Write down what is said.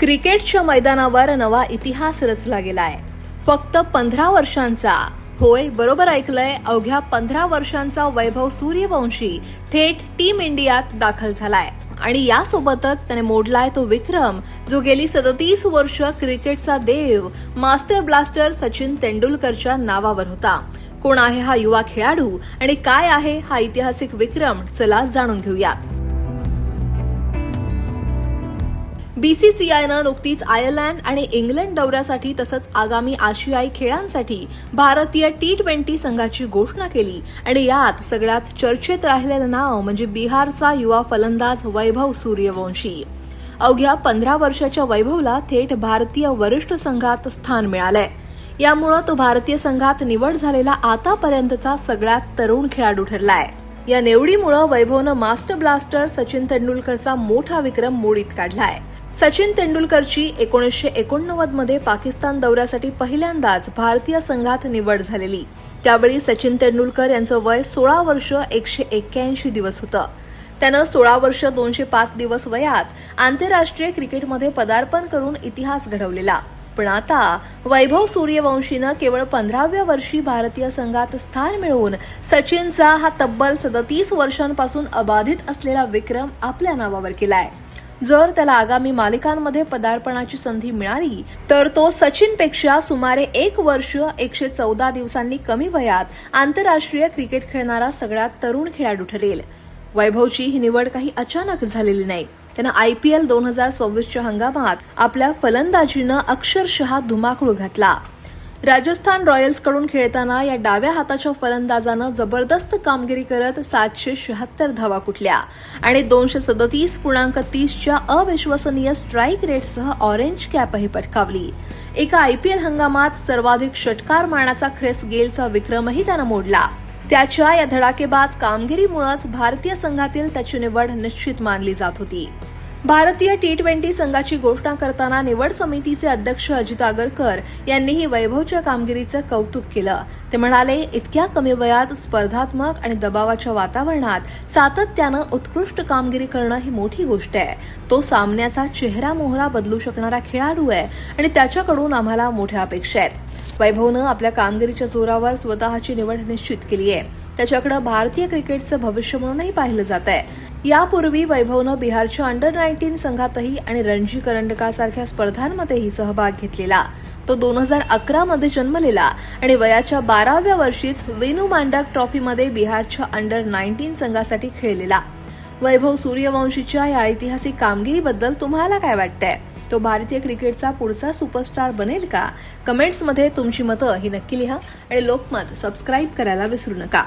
क्रिकेटच्या मैदानावर नवा इतिहास रचला गेलाय. फक्त 15 वर्षांचा, होय बरोबर ऐकलंय, अवघ्या 15 वर्षांचा वैभव सूर्यवंशी थेट टीम इंडियात दाखल झालाय. आणि यासोबतच त्याने मोडलाय तो विक्रम जो गेली 37 वर्ष क्रिकेटचा देव मास्टर ब्लास्टर सचिन तेंडुलकरच्या नावावर होता. कोण आहे हा युवा खेळाडू आणि काय आहे हा ऐतिहासिक विक्रम, चला जाणून घेऊयात. बीसीसीआयनं नुकतीच आयर्लंड आणि इंग्लंड दौऱ्यासाठी तसंच आगामी आशियाई खेळांसाठी भारतीय T20 संघाची घोषणा केली आणि यात सगळ्यात चर्चेत राहिलेलं नाव म्हणजे बिहारचा युवा फलंदाज वैभव सूर्यवंशी. अवघ्या 15 वर्षाच्या वैभवला थेट भारतीय वरिष्ठ संघात स्थान मिळालंय. यामुळे तो भारतीय संघात निवड झालेला आतापर्यंतचा सगळ्यात तरुण खेळाडू ठरलाय. या निवडीमुळे वैभवनं मास्टर ब्लास्टर सचिन तेंडुलकरचा मोठा विक्रम मोडीत काढलाय. सचिन तेंडुलकरची 1989 मध्ये पाकिस्तान दौऱ्यासाठी पहिल्यांदाच भारतीय संघात निवड झालेली. त्यावेळी सचिन तेंडुलकर यांचं वय 16 वर्ष 181 दिवस होतं. त्यानं 16 वर्ष 205 दिवस वयात आंतरराष्ट्रीय क्रिकेटमध्ये पदार्पण करून इतिहास घडवलेला. पण आता वैभव सूर्यवंशीनं केवळ 15व्या वर्षी भारतीय संघात स्थान मिळवून सचिनचा हा तब्बल 37 वर्षांपासून अबाधित असलेला विक्रम आपल्या नावावर केलाय. जर त्याला आगामी मालिकांमध्ये पदार्पणाची संधी मिळाली तर तो सचिनपेक्षा सुमारे 1 वर्ष 114 दिवसांनी कमी वयात आंतरराष्ट्रीय क्रिकेट खेळणारा सगळ्यात तरुण खेळाडू ठरेल. वैभवची ही निवड काही अचानक झालेली नाही. त्यानं IPL 2026च्या हंगामात आपल्या फलंदाजीनं अक्षरशः धुमाकूळ घातला. राजस्थान रॉयल्सकडून खेळताना या डाव्या हाताच्या फलंदाजानं जबरदस्त कामगिरी करत 776 धावा कुटल्या आणि 237.30च्या अविश्वसनीय स्ट्राईक रेटसह ऑरेंज कॅपही पटकावली. एका IPL हंगामात सर्वाधिक षटकार मारण्याचा ख्रिस गेलचा विक्रमही त्यानं मोडला. त्याच्या या धडाकेबाज कामगिरीमुळेच भारतीय संघातील त्याची निवड निश्चित मानली जात होती. भारतीय T20 संघाची घोषणा करताना निवड समितीचे अध्यक्ष अजित आगरकर यांनीही वैभवच्या कामगिरीचं कौतुक केलं. ते म्हणाले, इतक्या कमी वयात स्पर्धात्मक आणि दबावाच्या वातावरणात सातत्यानं उत्कृष्ट कामगिरी करणं ही मोठी गोष्ट आहे. तो सामन्याचा चेहरा मोहरा बदलू शकणारा खेळाडू आहे आणि त्याच्याकडून आम्हाला मोठ्या अपेक्षा आहेत. वैभवनं आपल्या कामगिरीच्या जोरावर स्वतःची निवड निश्चित केली आहे. त्याच्याकडे भारतीय क्रिकेटचं भविष्य म्हणूनही पाहिलं जात आहे. यापूर्वी वैभवनं बिहारच्या अंडर-19 संघातही आणि रणजी करंडकासारख्या स्पर्धांमध्येही सहभाग घेतलेला. तो 2011 मध्ये जन्मलेला आणि वयाच्या 12व्या वर्षीच वेणू मांडक ट्रॉफीमध्ये बिहारच्या अंडर-19 संघासाठी खेळलेला. वैभव सूर्यवंशीच्या या ऐतिहासिक कामगिरीबद्दल तुम्हाला काय वाटतंय? तो भारतीय क्रिकेटचा पुढचा सुपरस्टार बनेल का? कमेंट्समध्ये तुमची मतं ही नक्की लिहा आणि लोकमत सबस्क्राईब करायला विसरू नका.